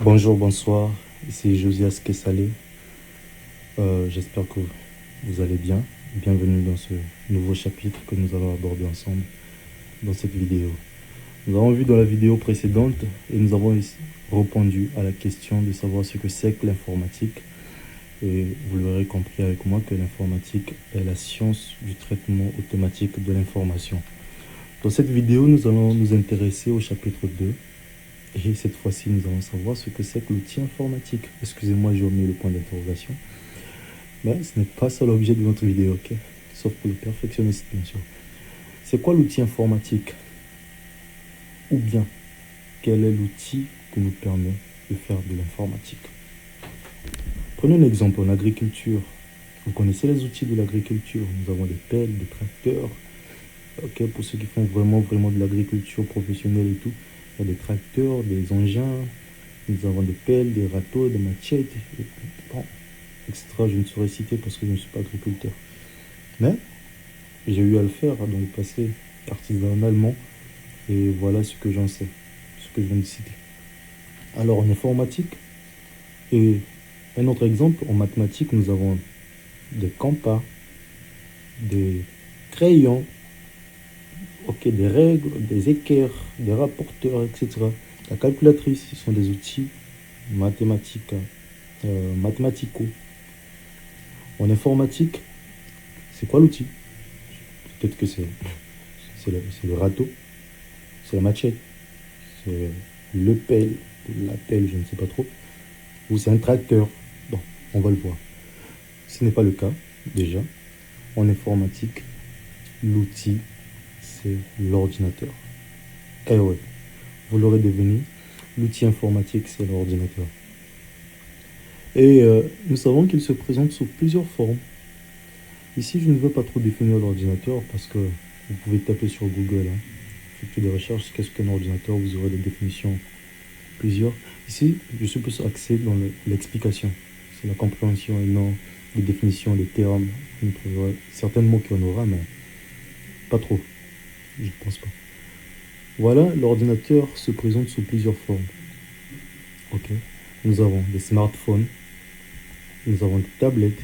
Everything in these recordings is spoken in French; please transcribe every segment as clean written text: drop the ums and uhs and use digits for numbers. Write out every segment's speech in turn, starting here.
Bonjour, bonsoir, ici Josias Kessalé. J'espère que vous allez bien. Bienvenue dans ce nouveau chapitre que nous allons aborder ensemble dans cette vidéo. Nous avons vu dans la vidéo précédente et nous avons répondu à la question de savoir ce que c'est que l'informatique. Et vous l'aurez compris avec moi que l'informatique est la science du traitement automatique de l'information. Dans cette vidéo, nous allons nous intéresser au chapitre 2. Et cette fois-ci, nous allons savoir ce que c'est que l'outil informatique. Excusez-moi, j'ai omis le point d'interrogation. Mais ce n'est pas ça l'objet de notre vidéo, ok? Sauf pour le perfectionniste, bien sûr. C'est quoi l'outil informatique? Ou bien, quel est l'outil qui nous permet de faire de l'informatique? Prenons un exemple en agriculture. Vous connaissez les outils de l'agriculture. Nous avons des pelles, des tracteurs. Ok, pour ceux qui font vraiment de l'agriculture professionnelle et tout. Il y a des tracteurs, des engins, nous avons des pelles, des râteaux, des machettes, bon, etc. Je ne saurais citer parce que je ne suis pas agriculteur. Mais j'ai eu à le faire dans le passé artisanalement et voilà ce que j'en sais, ce que je viens de citer. Alors en informatique, et un autre exemple, en mathématiques, nous avons des compas, des crayons, ok, des règles, des équerres, des rapporteurs, etc. La calculatrice, ce sont des outils mathématiques, mathématicaux. En informatique, c'est quoi l'outil? Peut-être que c'est le râteau, c'est la machette, c'est le pelle, la pelle, je ne sais pas trop, ou c'est un tracteur. Bon, on va le voir. Ce n'est pas le cas, déjà. En informatique, l'outil, c'est l'ordinateur. Eh ouais, vous l'aurez deviné, l'outil informatique, c'est l'ordinateur. Et nous savons qu'il se présente sous plusieurs formes. Ici, je ne veux pas trop définir l'ordinateur parce que vous pouvez taper sur Google, hein, effectuer des recherches, qu'est-ce qu'un ordinateur, vous aurez des définitions plusieurs. Ici, je suis plus axé dans l'explication. C'est la compréhension et non les définitions, les termes. Vous trouverez certainement qu'il y en aura, mais pas trop. Je ne pense pas. Voilà, l'ordinateur se présente sous plusieurs formes. Ok. Nous avons des smartphones, nous avons des tablettes,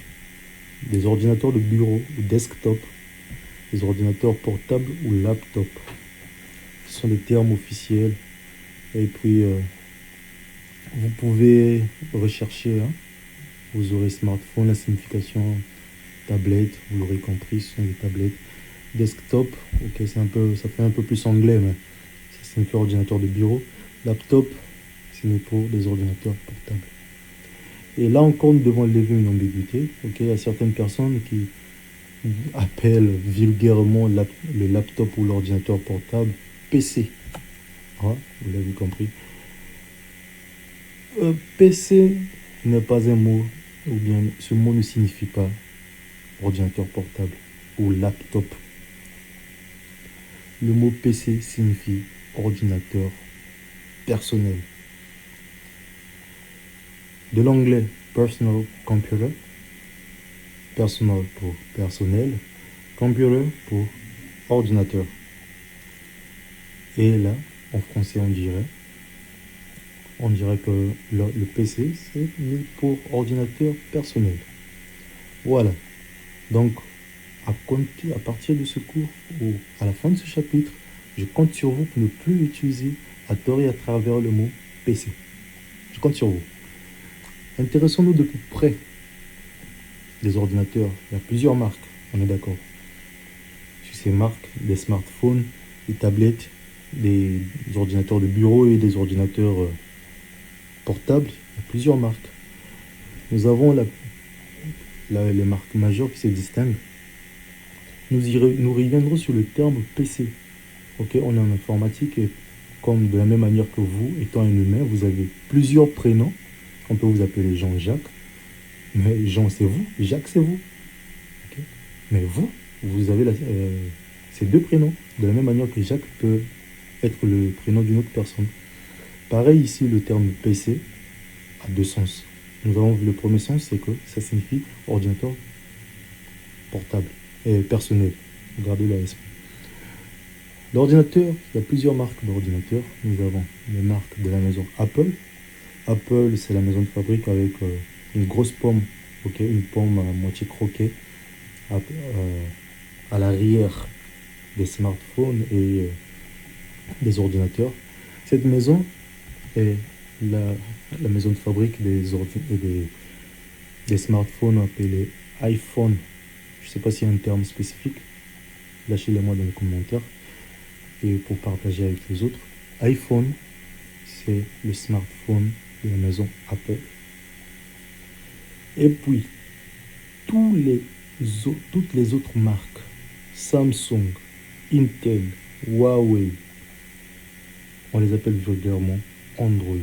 des ordinateurs de bureau ou desktop, des ordinateurs portables ou laptop. Ce sont des termes officiels. Et puis, vous pouvez rechercher, hein. Vous aurez smartphone, la signification tablette, vous l'aurez compris, ce sont des tablettes. Desktop, ok, ça fait un peu plus anglais, mais ça signifie ordinateur de bureau. Laptop, c'est pour des ordinateurs portables. Et là encore, nous devons lever une ambiguïté. Ok, il y a certaines personnes qui appellent vulgairement le laptop ou l'ordinateur portable PC. Ah, vous l'avez compris. PC n'est pas un mot, ou bien ce mot ne signifie pas ordinateur portable ou laptop. Le mot PC signifie ordinateur personnel. De l'anglais personal computer, personal pour personnel, computer pour ordinateur. Et là, en français, on dirait que le PC, c'est mis pour ordinateur personnel. Voilà. Donc, à partir de ce cours ou à la fin de ce chapitre, je compte sur vous pour ne plus utiliser à tort et à travers le mot PC. Je compte sur vous. Intéressons-nous de plus près des ordinateurs. Il y a plusieurs marques, on est d'accord. Sur ces marques, des smartphones, des tablettes, des ordinateurs de bureau et des ordinateurs portables. Il y a plusieurs marques. Nous avons les marques majeures qui se distinguent. Nous reviendrons sur le terme PC. Ok, on est en informatique et comme de la même manière que vous, étant un humain, vous avez plusieurs prénoms. On peut vous appeler Jean-Jacques, mais Jean c'est vous, Jacques c'est vous. Okay. Mais vous avez ces deux prénoms, de la même manière que Jacques peut être le prénom d'une autre personne. Pareil ici, le terme PC a deux sens. Nous avons vu le premier sens, c'est que ça signifie ordinateur portable et personnel. Regardez la S. L'ordinateur, il y a plusieurs marques d'ordinateurs. Nous avons les marques de la maison Apple, Apple, c'est la maison de fabrique avec une grosse pomme, ok, une pomme à moitié croquée à l'arrière des smartphones et des ordinateurs. Cette maison est la maison de fabrique des smartphones appelés iPhone. Je ne sais pas s'il y a un terme spécifique. Lâchez-les-moi dans les commentaires et pour partager avec les autres. iPhone, c'est le smartphone de la maison Apple. Et puis, toutes les autres marques, Samsung, Intel, Huawei, on les appelle vulgairement Android.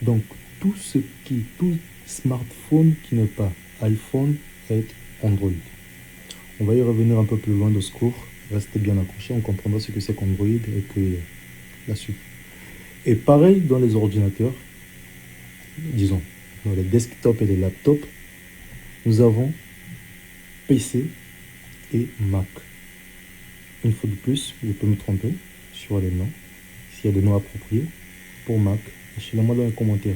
Donc, tout smartphone qui n'est pas iPhone est Android. On va y revenir un peu plus loin dans ce cours. Restez bien accrochés, on comprendra ce que c'est qu'Android et puis la suite. Et pareil dans les ordinateurs, disons, dans les desktops et les laptops, nous avons PC et Mac. Une fois de plus, je peux me tromper sur les noms. S'il y a des noms appropriés pour Mac, lâchez-le-moi dans les commentaires.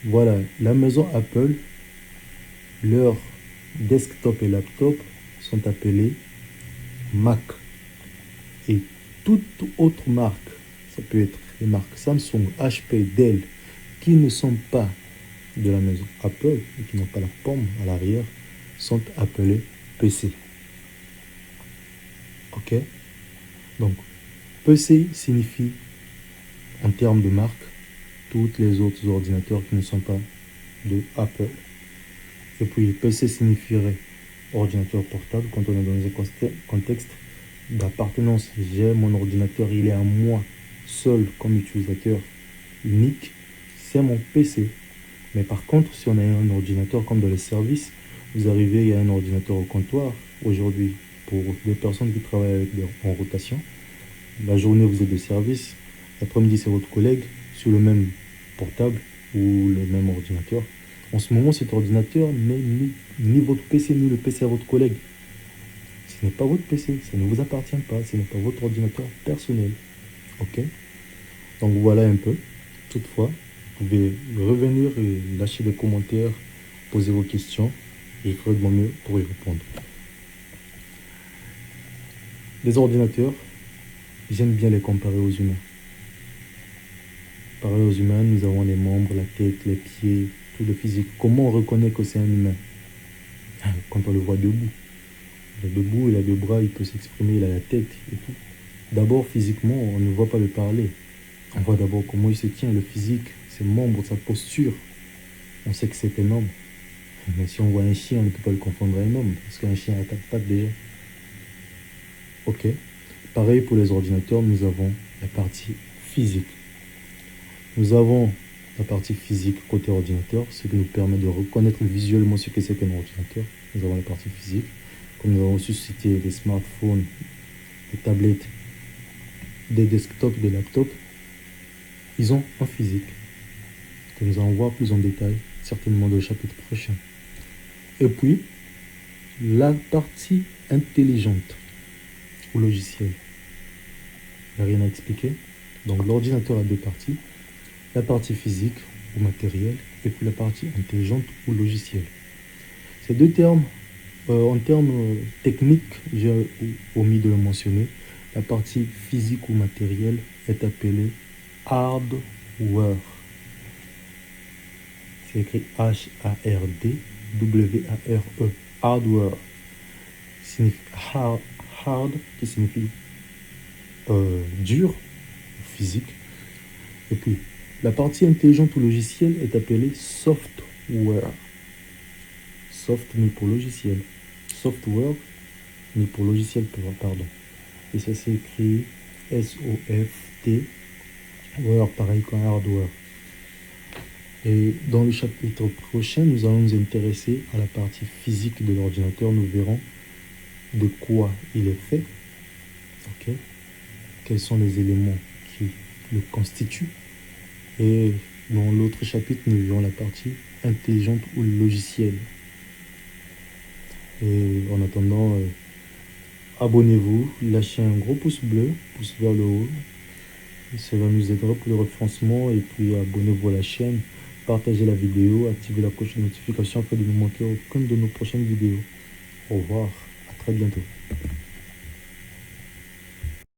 Voilà, la maison Apple, leurs desktop et laptop sont appelés Mac. Et toute autre marque, ça peut être les marques Samsung, HP, Dell, qui ne sont pas de la maison Apple et qui n'ont pas la pomme à l'arrière, sont appelés PC. Ok? Donc, PC signifie, en termes de marque, tous les autres ordinateurs qui ne sont pas de Apple. Et puis, PC signifierait ordinateur portable quand on est dans un contexte d'appartenance. J'ai mon ordinateur, il est à moi seul comme utilisateur unique, c'est mon PC. Mais par contre, si on a un ordinateur comme dans les services, vous arrivez, il y a un ordinateur au comptoir. Aujourd'hui, pour des personnes qui travaillent avec en rotation, la journée vous êtes de service, l'après-midi c'est votre collègue sur le même portable ou le même ordinateur. En ce moment, cet ordinateur n'est ni votre PC ni le PC à votre collègue. Ce n'est pas votre PC, ça ne vous appartient pas, ce n'est pas votre ordinateur personnel. Ok? Donc voilà un peu. Toutefois, vous pouvez revenir et lâcher des commentaires, poser vos questions et je ferai de mon mieux pour y répondre. Les ordinateurs, j'aime bien les comparer aux humains. Pareil aux humains, nous avons les membres, la tête, les pieds, tout le physique. Comment on reconnaît que c'est un humain? Quand on le voit debout. Il est debout, il a deux bras, il peut s'exprimer, il a la tête et tout. D'abord, physiquement, on ne voit pas le parler. On voit d'abord comment il se tient, le physique, ses membres, sa posture. On sait que c'est un homme. Mais si on voit un chien, on ne peut pas le confondre à un homme, parce qu'un chien a 4 pattes déjà. Ok. Pareil pour les ordinateurs, nous avons la partie physique. Nous avons la partie physique côté ordinateur, ce qui nous permet de reconnaître visuellement ce que c'est qu'un ordinateur. Nous avons la partie physique, comme nous avons aussi cité des smartphones, des tablettes, des desktops, des laptops. Ils ont un physique, que nous allons voir plus en détail, certainement dans le chapitre prochain. Et puis, la partie intelligente ou logiciel. Il n'y a rien à expliquer. Donc l'ordinateur a deux parties. La partie physique ou matérielle et puis la partie intelligente ou logicielle. Ces deux termes, en termes techniques, j'ai omis de le mentionner. La partie physique ou matérielle est appelée hardware. C'est écrit H-A-R-D-W-A-R-E. Hardware. Signifie hard qui signifie dur, physique. Et puis, la partie intelligente ou logiciel est appelée software. Soft mais pour logiciel. Software mais pour logiciel, pardon. Et ça s'écrit S-O-F-T. Ware, pareil qu'un hardware. Et dans le chapitre prochain, nous allons nous intéresser à la partie physique de l'ordinateur. Nous verrons de quoi il est fait. Ok. Quels sont les éléments qui le constituent. Et dans l'autre chapitre, nous verrons la partie intelligente ou logicielle. Et en attendant, abonnez-vous, lâchez un gros pouce bleu, pouce vers le haut. Cela nous aidera pour le référencement. Et puis abonnez-vous à la chaîne, partagez la vidéo, activez la cloche de notification afin de ne manquer aucune de nos prochaines vidéos. Au revoir, à très bientôt.